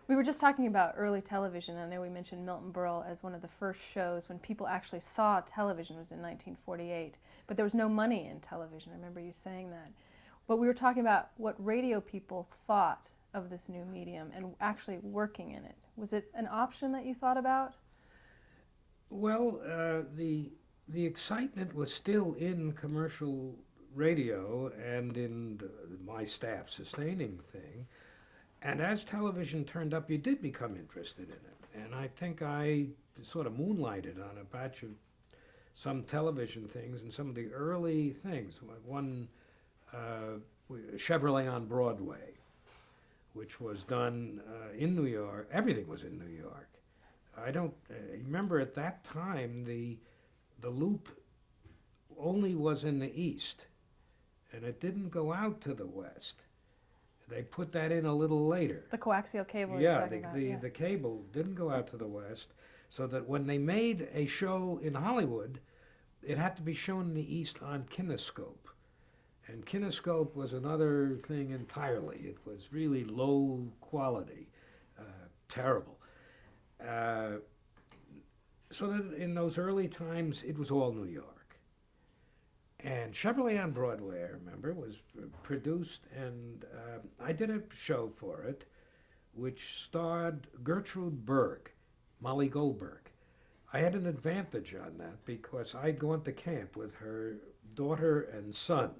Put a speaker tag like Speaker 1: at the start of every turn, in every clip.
Speaker 1: We were just talking about early television. I know we mentioned Milton Berle as one of the first shows when people actually saw television was in 1948, but there was no money in television. I remember you saying that. But we were talking about what radio people thought of this new medium and actually working in it. Was it an option that you thought about?
Speaker 2: Well, the excitement was still in commercial radio and in my staff sustaining thing. And as television turned up, you did become interested in it. And I think I sort of moonlighted on a batch of some television things and some of the early things. One, Chevrolet on Broadway, which was done in New York. Everything was in New York. I don't remember at that time the loop only was in the east, and it didn't go out to the west. They put that in a little later.
Speaker 1: The coaxial cable you're
Speaker 2: Yeah,
Speaker 1: talking about, yeah.
Speaker 2: the cable didn't go out to the west, so that when they made a show in Hollywood, it had to be shown in the east on kinescope. And kinescope was another thing entirely. It was really low quality, terrible. Uh, so that in those early times, it was all New York. And Chevrolet on Broadway, I remember, was produced, and I did a show for it, which starred Gertrude Berg, Molly Goldberg. I had an advantage on that because I'd gone to camp with her daughter and son.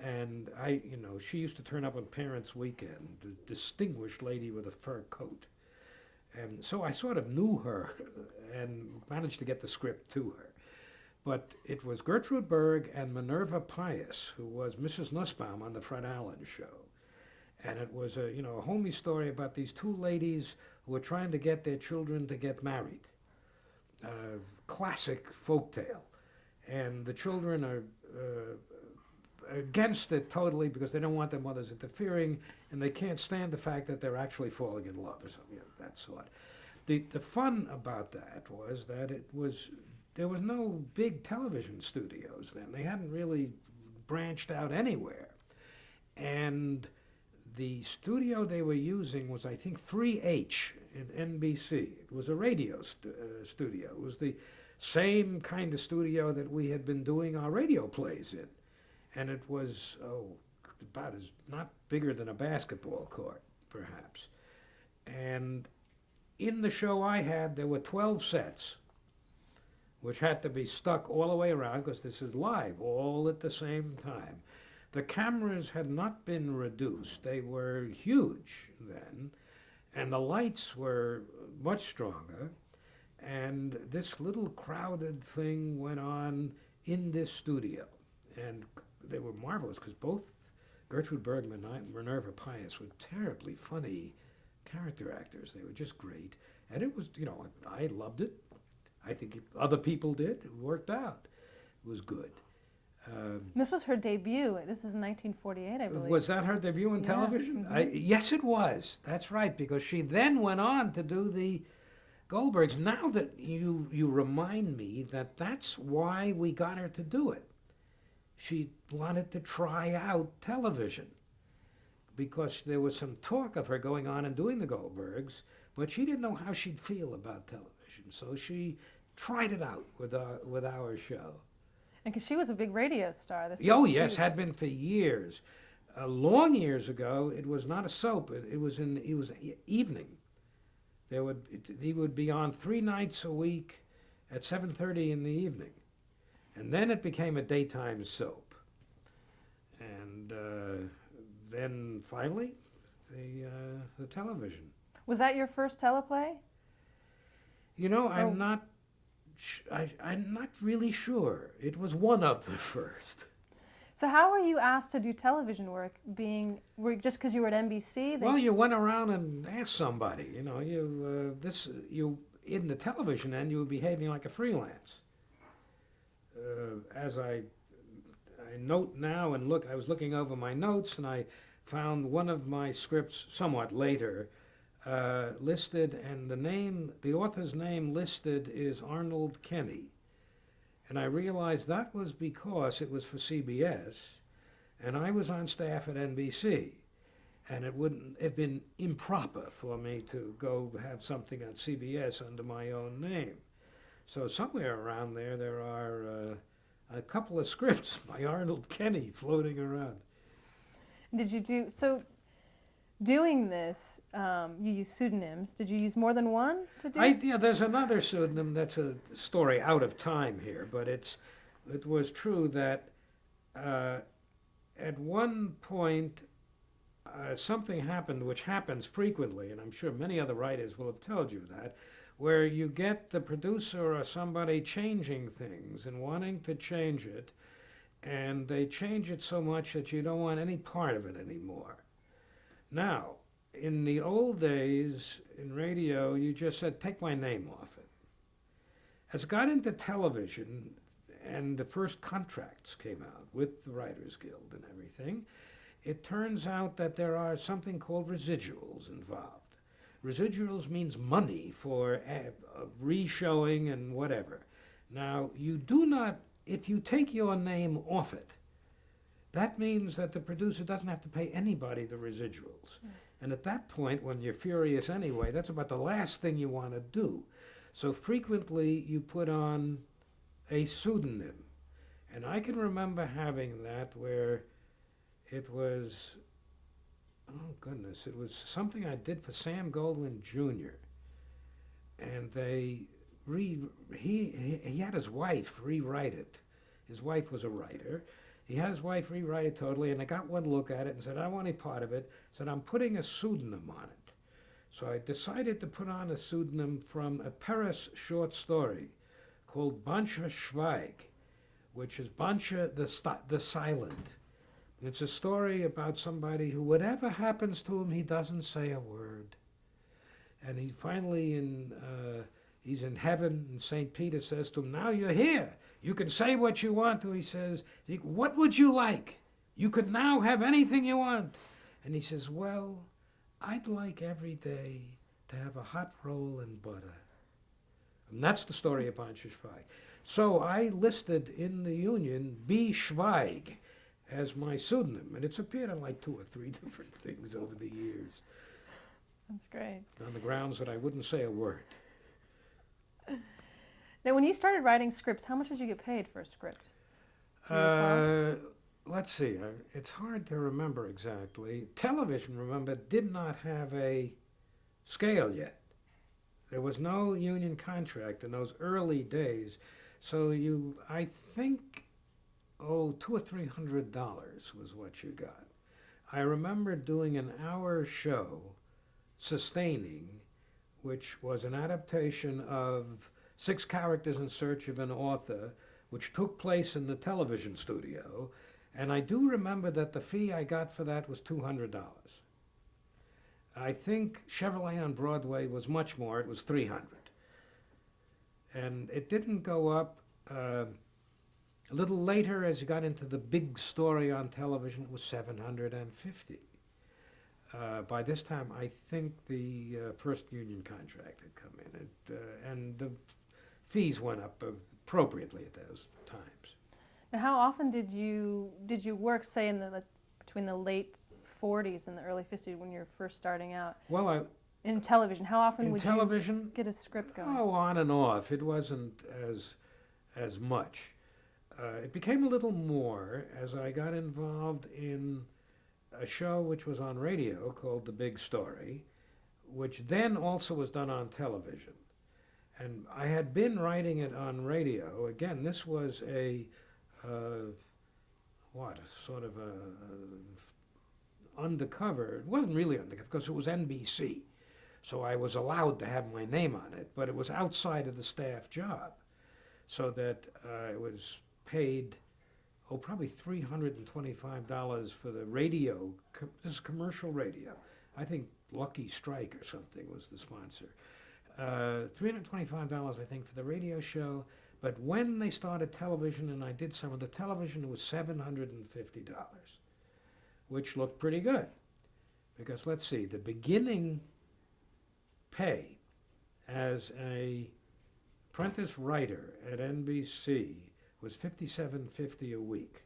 Speaker 2: And she used to turn up on Parents' Weekend, a distinguished lady with a fur coat. And so I sort of knew her and managed to get the script to her. But it was Gertrude Berg and Minerva Pius, who was Mrs. Nussbaum on the Fred Allen Show. And it was a homey story about these two ladies who were trying to get their children to get married. Classic folktale. And the children are against it totally because they don't want their mothers interfering, and they can't stand the fact that they're actually falling in love or something of that sort. The fun about that was that there was no big television studios then. They hadn't really branched out anywhere. And the studio they were using was, I think, 3H in NBC. It was a radio studio. It was the same kind of studio that we had been doing our radio plays in. And it was, about as not bigger than a basketball court, perhaps. And in the show I had, there were 12 sets, which had to be stuck all the way around because this is live, all at the same time. The cameras had not been reduced. They were huge then, and the lights were much stronger. And this little crowded thing went on in this studio. And they were marvelous because both Gertrude Berg and Minerva Pius were terribly funny character actors. They were just great. And it was, I loved it. I think other people did. It worked out. It was good.
Speaker 1: This was her debut. This is 1948, I believe.
Speaker 2: Was that her debut in television?
Speaker 1: Mm-hmm.
Speaker 2: Yes, it was. That's right, because she then went on to do the Goldbergs. Now that you remind me that that's why we got her to do it. She wanted to try out television because there was some talk of her going on and doing the Goldbergs, but she didn't know how she'd feel about television. So she tried it out with our show.
Speaker 1: And because she was a big radio star.
Speaker 2: Oh, yes, had been for years. Long years ago, it was not a soap. It was evening. He would be on 3 nights a week at 7:30 in the evening. And then it became a daytime soap. And then finally, the television.
Speaker 1: Was that your first teleplay?
Speaker 2: I'm not I'm not really sure. It was one of the first.
Speaker 1: So how were you asked to do television work? Just because you were at NBC?
Speaker 2: Well, you went around and asked somebody. You in the television end, you were behaving like a freelance. As I note now and look, I was looking over my notes and I found one of my scripts somewhat later listed, and the author's name listed is Arnold Kenny. And I realized that was because it was for CBS, and I was on staff at NBC. and it wouldn't have been improper for me to go have something on CBS under my own name. So somewhere around there are a couple of scripts by Arnold Kenny floating around.
Speaker 1: Did you do so? Doing this, you use pseudonyms. Did you use more than one to do?
Speaker 2: Yeah, there's another pseudonym that's a story out of time here, but it was true that at one point something happened, which happens frequently, and I'm sure many other writers will have told you that, where you get the producer or somebody changing things and wanting to change it, and they change it so much that you don't want any part of it anymore. Now, in the old days in radio, you just said, take my name off it. As it got into television, and the first contracts came out with the Writers Guild and everything, it turns out that there are something called residuals involved. Residuals means money for re-showing and whatever. Now, you do not, if you take your name off it, that means that the producer doesn't have to pay anybody the residuals. And at that point, when you're furious anyway, that's about the last thing you want to do. So frequently you put on a pseudonym. And I can remember having that where it was, oh goodness, it was something I did for Sam Goldwyn Jr. And he had his wife rewrite it. His wife was a writer. He had his wife rewrite it totally, and I got one look at it and said, I don't want any part of it. Said, I'm putting a pseudonym on it. So I decided to put on a pseudonym from a Paris short story called Bancha Schweig, which is Bancha the Silent. It's a story about somebody who, whatever happens to him, he doesn't say a word. And he finally, he's in heaven, and St. Peter says to him, now you're here. You can say what you want to. He says, what would you like? You could now have anything you want. And he says, well, I'd like every day to have a hot roll and butter. And that's the story of Bancha Schweig. So I listed in the Union B. Schweig as my pseudonym, and it's appeared on like 2 or 3 different things over the years.
Speaker 1: That's great.
Speaker 2: On the grounds that I wouldn't say a word.
Speaker 1: Now, when you started writing scripts, how much did you get paid for a script? Do you recall?
Speaker 2: Let's see. It's hard to remember exactly. Television, remember, did not have a scale yet. There was no union contract in those early days. So I think, $200 or $300 was what you got. I remember doing an hour show, Sustaining, which was an adaptation of 6 Characters in Search of an Author, which took place in the television studio. And I do remember that the fee I got for that was $200. I think Chevrolet on Broadway was much more. It was $300. And it didn't go up. A little later, as you got into the big story on television, it was $750. By this time, I think the first union contract had come in, and the fees went up appropriately at those times.
Speaker 1: Now, how often did you work, say, between the late 40s and the early 50s when you were first starting out?
Speaker 2: Well,
Speaker 1: in television, how often would
Speaker 2: television,
Speaker 1: you get a script going?
Speaker 2: Oh, on and off. It wasn't as much. It became a little more as I got involved in a show which was on radio called The Big Story, which then also was done on television. And I had been writing it on radio. Again, this was sort of undercover. It wasn't really undercover because it was NBC. So I was allowed to have my name on it, but it was outside of the staff job. So that I was paid, probably $325 for the radio. This is commercial radio. I think Lucky Strike or something was the sponsor. $325, I think, for the radio show. But when they started television and I did some of the television, it was $750, which looked pretty good. Because let's see, the beginning pay as a apprentice writer at NBC was $57.50 a week.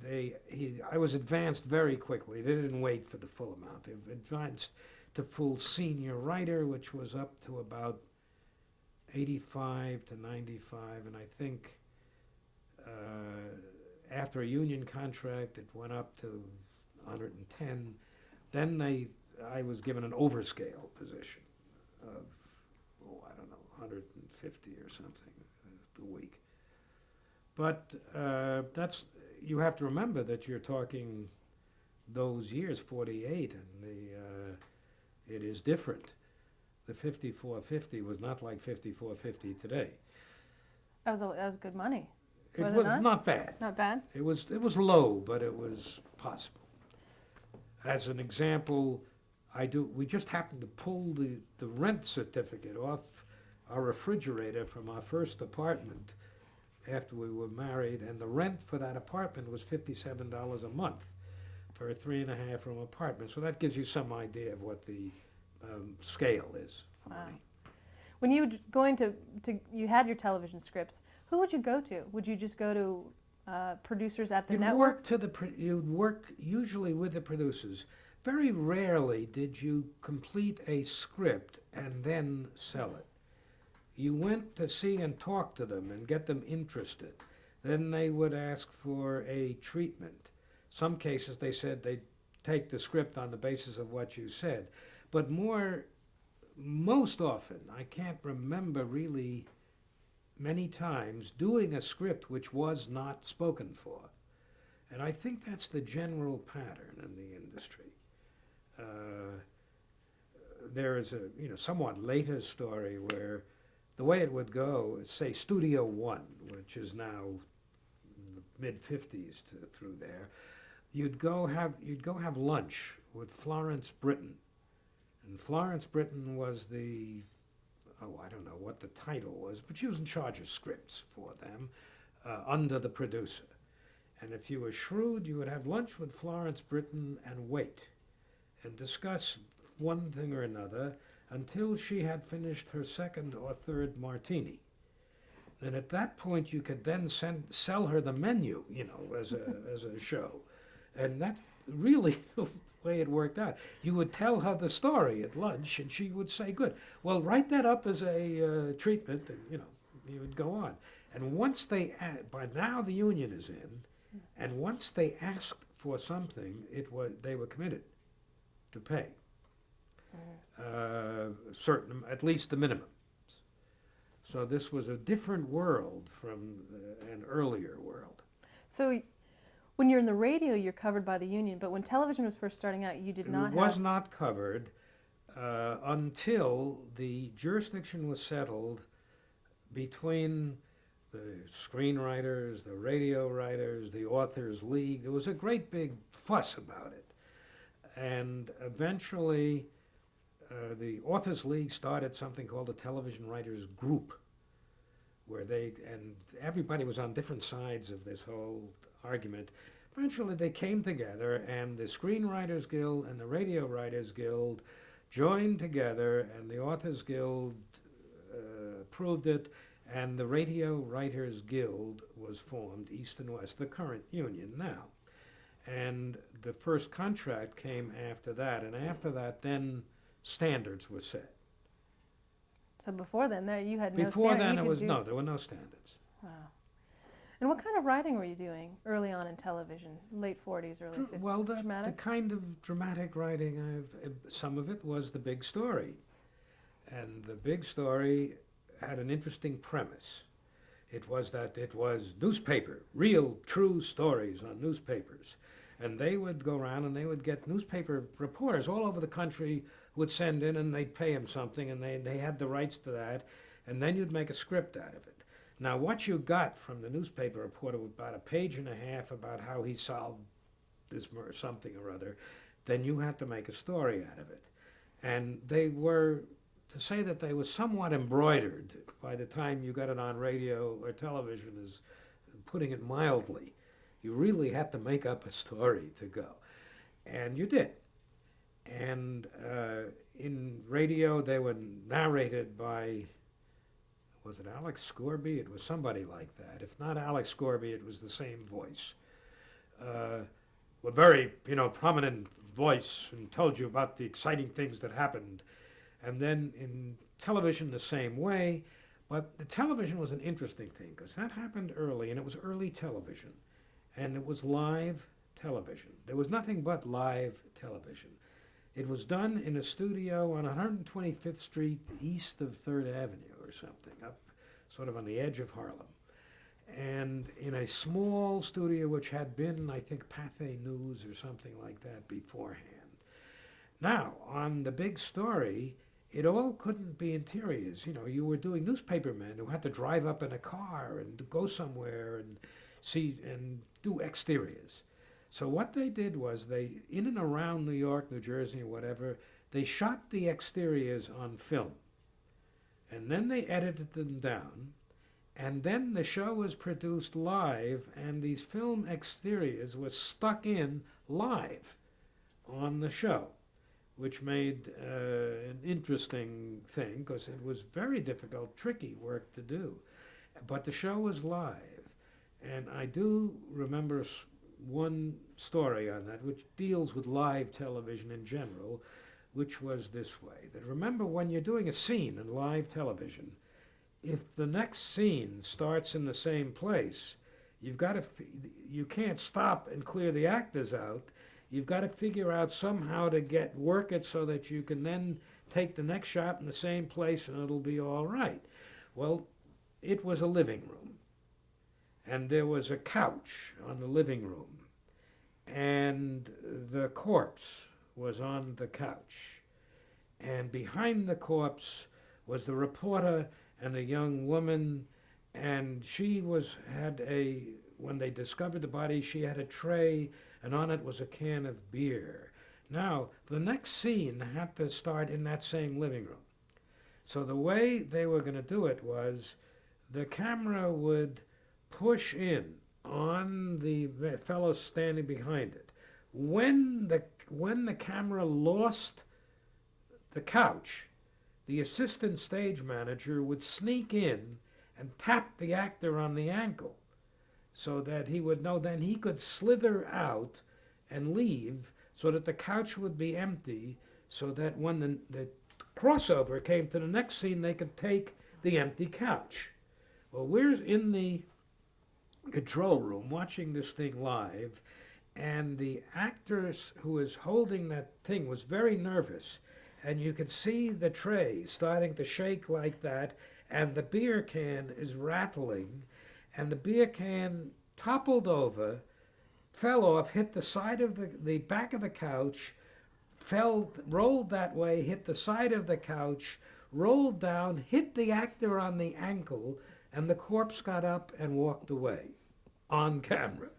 Speaker 2: I was advanced very quickly. They didn't wait for the full amount. They advanced to full senior writer, which was up to about 85 to 95, and I think after a union contract, it went up to 110. Then I was given an overscale position of, I don't know, 150 or something a week. But you have to remember that you're talking those years, 48, and it is different. The 54.50 was not like 54.50 today.
Speaker 1: That was good money.
Speaker 2: It
Speaker 1: Was it
Speaker 2: was
Speaker 1: not?
Speaker 2: not bad.
Speaker 1: Not bad?
Speaker 2: It was low, but it was possible. As an example, we just happened to pull the rent certificate off our refrigerator from our first apartment after we were married, and the rent for that apartment was $57 a month for a 3.5 room apartment. So that gives you some idea of what the scale is for
Speaker 1: Wow.
Speaker 2: money.
Speaker 1: When you would going to you had your television scripts, who would you go to? Would you just go to producers at the networks?
Speaker 2: You'd work usually with the producers. Very rarely did you complete a script and then sell it. You went to see and talk to them and get them interested. Then they would ask for a treatment. Some cases they said they'd take the script on the basis of what you said. But most often, I can't remember really many times doing a script which was not spoken for. And I think that's the general pattern in the industry. There is a somewhat later story where the way it would go is, say, Studio One, which is now mid-50s through there. You'd go have lunch with Florence Britton, and Florence Britton was I don't know what the title was, but she was in charge of scripts for them under the producer. And if you were shrewd, you would have lunch with Florence Britton and wait and discuss one thing or another until she had finished her second or third martini. And at that point, you could then sell her the menu, as a show. And that's really the way it worked out. You would tell her the story at lunch, and she would say, good, well, write that up as a treatment, and, you would go on. And once by now the union is in, and once they asked for something, they were committed to pay. At least the minimum. So this was a different world from an earlier world.
Speaker 1: So when you're in the radio, you're covered by the union, but when television was first starting out, you did not have...
Speaker 2: It was not covered until the jurisdiction was settled between the screenwriters, the radio writers, the Authors League. There was a great big fuss about it. And eventually, the Authors League started something called the Television Writers Group, where and everybody was on different sides of this whole argument. Eventually they came together, and the Screenwriters Guild and the Radio Writers Guild joined together, and the Authors Guild approved it, and the Radio Writers Guild was formed, East and West, the current union now. And the first contract came after that, and after that then standards were set.
Speaker 1: So before then, you had no standard.
Speaker 2: Before then, there were no standards.
Speaker 1: Wow. And what kind of writing were you doing early on in television, late 40s, early 50s?
Speaker 2: Well, the
Speaker 1: Dramatic?
Speaker 2: kind of dramatic writing, some of it was the big story. And the big story had an interesting premise. It was that it was newspaper, real, true stories on newspapers. And they would go around and they would get newspaper reporters all over the country who would send in, and they'd pay them something, and they had the rights to that, and then you'd make a script out of it. Now, what you got from the newspaper reporter was about a page and a half about how he solved this something or other. Then you had to make a story out of it. And they were, to say that they were somewhat embroidered by the time you got it on radio or television is putting it mildly. You really had to make up a story to go. And you did. And in radio, they were narrated by, was it Alex Scorby? It was somebody like that. If not Alex Scorby, it was the same voice. a very, prominent voice and told you about the exciting things that happened. And then in television, the same way. But the television was an interesting thing because that happened early, and it was early television. And it was live television. There was nothing but live television. It was done in a studio on 125th Street east of 3rd Avenue or something, up sort of on the edge of Harlem. And in a small studio which had been, I think, Pathé News or something like that beforehand. Now, on the big story, it all couldn't be interiors. You were doing newspapermen who had to drive up in a car and go somewhere and see and do exteriors. So what they did was in and around New York, New Jersey, or whatever, they shot the exteriors on film. And then they edited them down. And then the show was produced live, and these film exteriors were stuck in live on the show, which made an interesting thing because it was very difficult, tricky work to do. But the show was live. And I do remember one story on that, which deals with live television in general, which was this way. That remember, when you're doing a scene in live television, if the next scene starts in the same place, you can't stop and clear the actors out. You've got to figure out somehow to work it so that you can then take the next shot in the same place and it'll be all right. Well, it was a living room. And there was a couch on the living room. And the corpse was on the couch. And behind the corpse was the reporter and a young woman, and when they discovered the body, she had a tray, and on it was a can of beer. Now, the next scene had to start in that same living room. So the way they were going to do it was the camera would push in on the fellow standing behind it. When the camera lost the couch, the assistant stage manager would sneak in and tap the actor on the ankle so that he would know. Then he could slither out and leave so that the couch would be empty, so that when the crossover came to the next scene, they could take the empty couch. Well, we're in the control room watching this thing live, and the actor who was holding that thing was very nervous. And you could see the tray starting to shake like that, and the beer can is rattling, and the beer can toppled over, fell off, hit the side of the back of the couch, rolled that way, hit the side of the couch, rolled down, hit the actor on the ankle, and the corpse got up and walked away on camera.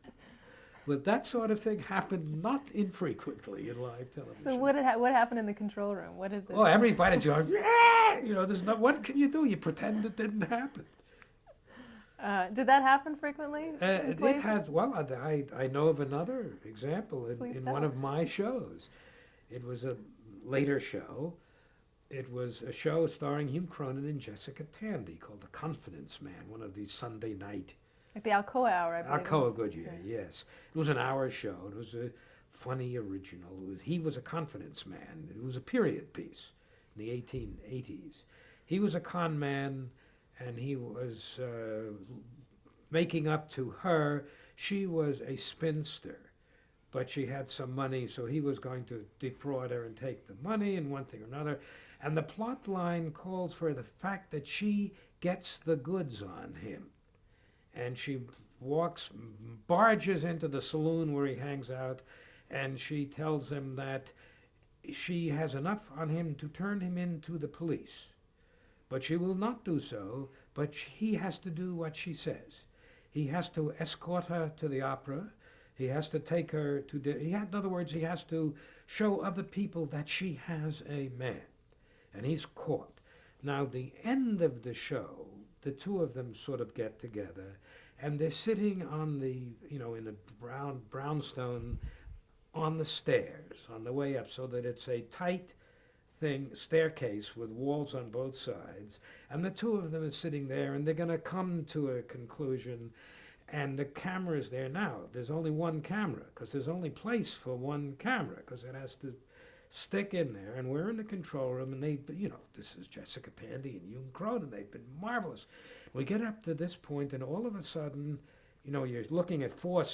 Speaker 2: But that sort of thing happened not infrequently in live television.
Speaker 1: So what happened in the control room? What did
Speaker 2: Oh, everybody's going, yeah! What can you do? You pretend it didn't happen.
Speaker 1: Did that happen frequently?
Speaker 2: It has. Well, I know of another example in one of my shows. It was a later show. It was a show starring Hugh Cronin and Jessica Tandy called The Confidence Man, one of these Sunday night.
Speaker 1: Like the Alcoa Hour, I believe.
Speaker 2: Alcoa Goodyear, yes. It was an hour show. It was a funny original. He was a confidence man. It was a period piece in the 1880s. He was a con man, and he was making up to her. She was a spinster, but she had some money, so he was going to defraud her and take the money and one thing or another. And the plot line calls for the fact that she gets the goods on him. And she barges into the saloon where he hangs out, and she tells him that she has enough on him to turn him into the police. But she will not do so, but he has to do what she says. He has to escort her to the opera. He has to take her to in other words, he has to show other people that she has a man. And he's caught. Now, the end of the show, the two of them sort of get together, and they're sitting on in a brownstone on the stairs on the way up, so that it's a tight staircase with walls on both sides. And the two of them are sitting there, and they're going to come to a conclusion. And the camera's there now. There's only one camera, because there's only place for one camera, because it has to stick in there. And we're in the control room, and they, you know, this is Jessica Tandy and Hume Cronin. They've been marvelous. We get up to this point, and all of a sudden, you know, you're looking at four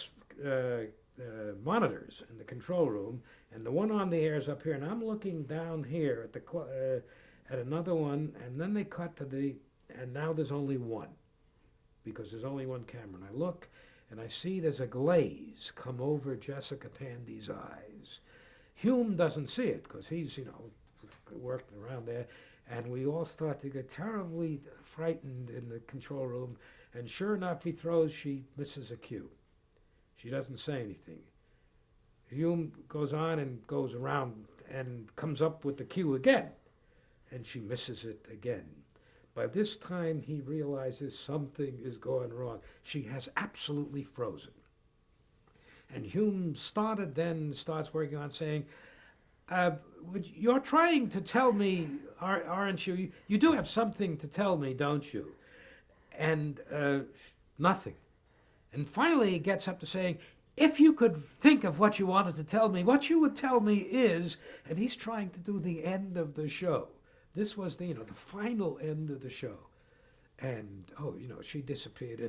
Speaker 2: monitors in the control room, and the one on the air is up here, and I'm looking down here at the at another one, and then they cut to the, and now there's only one, because there's only one camera. And I look, and I see there's a glaze come over Jessica Tandy's eyes. Hume doesn't see it, because he's, you know, working around there, and we all start to get terribly frightened in the control room, and sure enough, she misses a cue. She doesn't say anything. Hume goes on and goes around and comes up with the cue again, and she misses it again. By this time, he realizes something is going wrong. She has absolutely frozen. And Hume starts working on saying, you're trying to tell me, aren't you? You do have something to tell me, don't you? And nothing. And finally he gets up to saying, if you could think of what you wanted to tell me, what you would tell me is, and he's trying to do the end of the show. This was the, you know, the final end of the show. And, oh, you know, she disappeared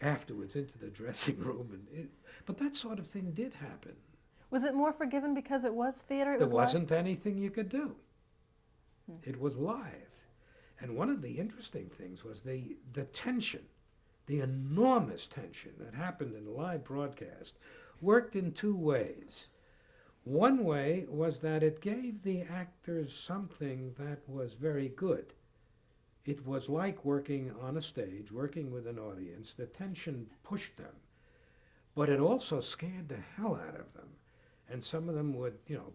Speaker 2: afterwards into the dressing room. But that sort of thing did happen.
Speaker 1: Was it more forgiven because it was theater?
Speaker 2: There wasn't anything you could do. It was live. And one of the interesting things was the tension, the enormous tension that happened in the live broadcast worked in two ways. One way was that it gave the actors something that was very good. It was like working on a stage, working with an audience. The tension pushed them, but it also scared the hell out of them. And some of them would, you know,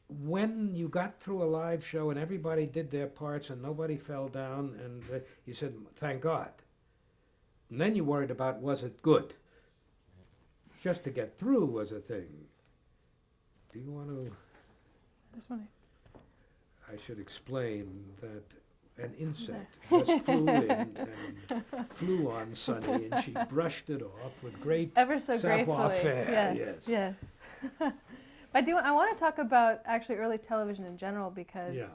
Speaker 2: when you got through a live show and everybody did their parts and nobody fell down, and you said, thank God. And then you worried about, was it good? Just to get through was a thing. Do you want to? I should explain that an insect just flew in and flew on Sunny, and she brushed it off with great
Speaker 1: ever so gracefully.
Speaker 2: savoir-faire.
Speaker 1: Yes. I want to talk about actually early television in general, because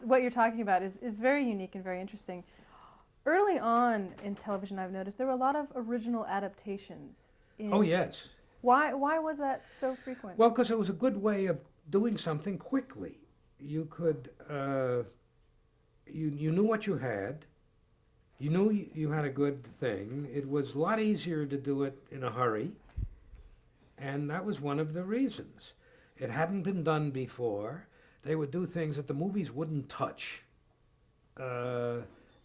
Speaker 1: what you're talking about is very unique and very interesting. Early on in television, I've noticed there were a lot of original adaptations.
Speaker 2: Oh, yes.
Speaker 1: Why was that so frequent?
Speaker 2: Well, because it was a good way of doing something quickly. You could, you knew what you had. You knew you had a good thing. It was a lot easier to do it in a hurry. And that was one of the reasons. It hadn't been done before. They would do things that the movies wouldn't touch.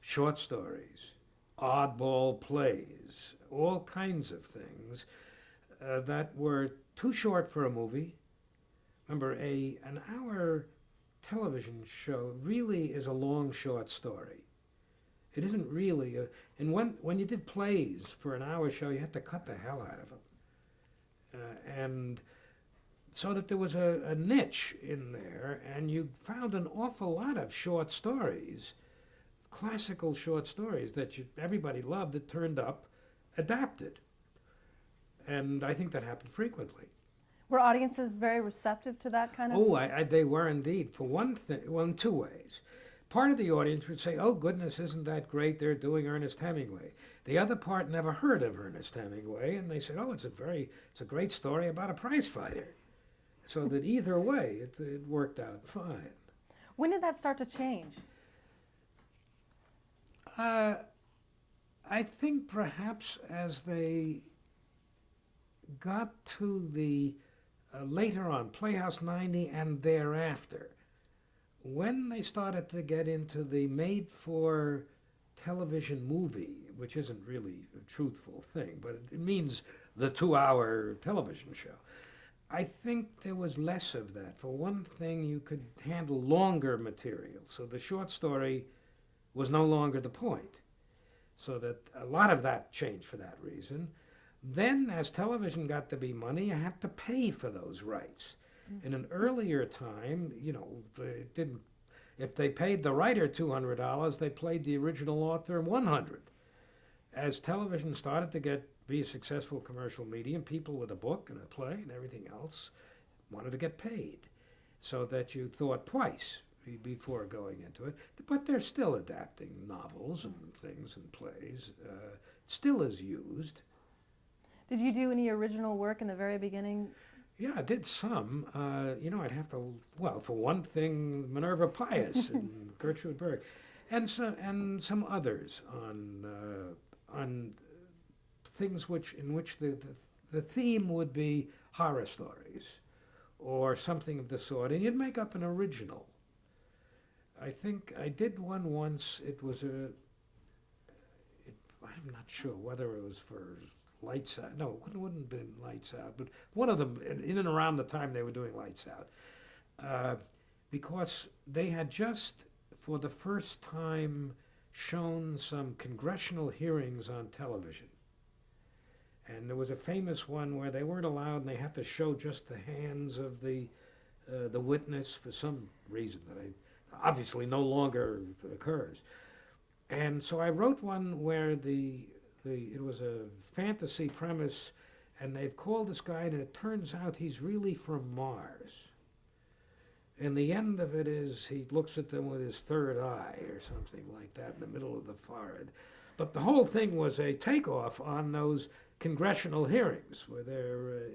Speaker 2: Short stories, oddball plays, all kinds of things that were too short for a movie. Remember, an hour television show really is a long, short story. It isn't really and when you did plays for an hour show, you had to cut the hell out of them. And so that there was a niche in there, and you found an awful lot of short stories, classical short stories that everybody loved, that turned up adapted. And I think that happened frequently.
Speaker 1: Were audiences very receptive to that kind of?
Speaker 2: Oh, they were indeed. For one thing, well, in two ways. Part of the audience would say, oh goodness, isn't that great, they're doing Ernest Hemingway. The other part never heard of Ernest Hemingway, and they said, oh, it's a great story about a prize fighter. So that either way, it worked out fine.
Speaker 1: When did that start to change?
Speaker 2: I think perhaps as they got to the later on, Playhouse 90 and thereafter, when they started to get into the made-for-television movie, which isn't really a truthful thing, but it means the 2-hour television show, I think there was less of that. For one thing, you could handle longer material, so the short story was no longer the point. So that a lot of that changed for that reason. Then, as television got to be money, you had to pay for those rights. Mm-hmm. In an earlier time, you know, if they paid the writer $200, they paid the original author $100. as television started to be a successful commercial medium, people with a book and a play and everything else wanted to get paid, so that you thought twice before going into it. But they're still adapting novels and things and plays. Still is used.
Speaker 1: Did you do any original work in the very beginning?
Speaker 2: Yeah, I did some. I'd have to. Well, for one thing, Minerva Pius and Gertrude Berg, and some others on things in which the theme would be horror stories or something of the sort, and you'd make up an original. I think I did one once. I'm not sure whether it was for Lights Out. No, it wouldn't have been Lights Out, but one of them, in and around the time they were doing Lights Out, because they had just, for the first time, shown some congressional hearings on television. And there was a famous one where they weren't allowed, and they had to show just the hands of the witness for some reason that obviously no longer occurs. And so I wrote one where it was a fantasy premise, and they've called this guy, and it turns out he's really from Mars. And the end of it is he looks at them with his third eye or something like that in the middle of the forehead. But the whole thing was a takeoff on those congressional hearings where they're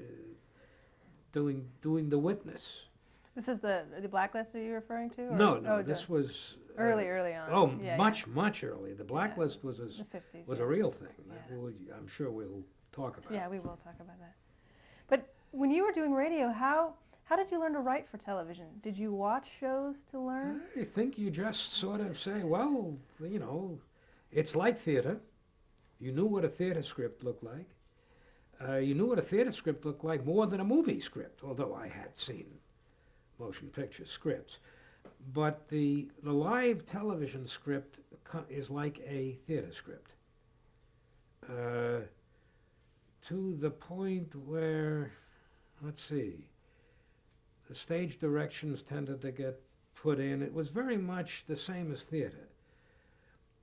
Speaker 2: doing the witness.
Speaker 1: This is the blacklist that you're referring to? Or?
Speaker 2: No, this was
Speaker 1: early on.
Speaker 2: Oh,
Speaker 1: yeah,
Speaker 2: much earlier. The blacklist was
Speaker 1: the 50s,
Speaker 2: a real thing.
Speaker 1: Yeah.
Speaker 2: I'm sure we'll talk about.
Speaker 1: Yeah, we will talk about that. But when you were doing radio, how did you learn to write for television? Did you watch shows to learn?
Speaker 2: I think you just sort of say, well, it's like theater. You knew what a theater script looked like. You knew what a theater script looked like more than a movie script, although I had seen motion picture scripts. But the live television script is like a theater script. To the point where, let's see, the stage directions tended to get put in. It was very much the same as theater.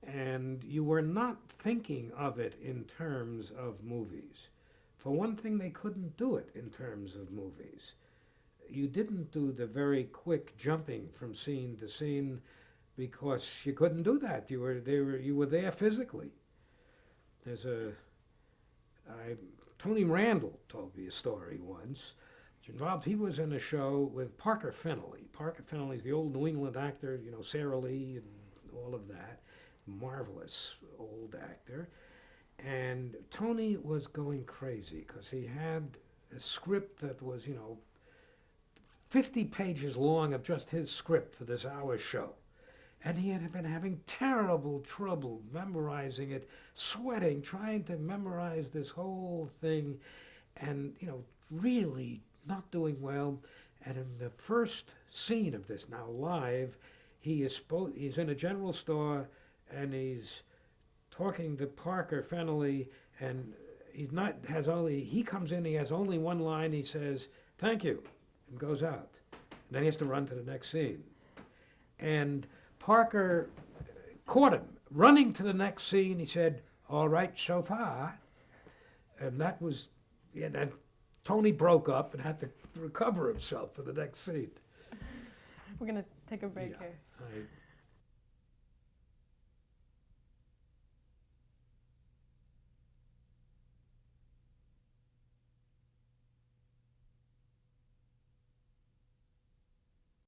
Speaker 2: And you were not thinking of it in terms of movies. For one thing, they couldn't do it in terms of movies. You didn't do the very quick jumping from scene to scene because you couldn't do that. You were there physically. Tony Randall told me a story once. He was in a show with Parker Fennelly. Parker Fennelly's the old New England actor, Sara Lee and all of that. Marvelous old actor. And Tony was going crazy because he had a script that was, 50 pages long of just his script for this hour show. And he had been having terrible trouble memorizing it, sweating, trying to memorize this whole thing, and, really not doing well. And in the first scene of this, now live, he's in a general store, and he's talking to Parker Fennelly, and he comes in, he has only one line, he says, "Thank you," and goes out. And then he has to run to the next scene. And Parker caught him running to the next scene. He said, "All right, so far." And that was, and Tony broke up and had to recover himself for the next scene.
Speaker 1: We're going to take a break here.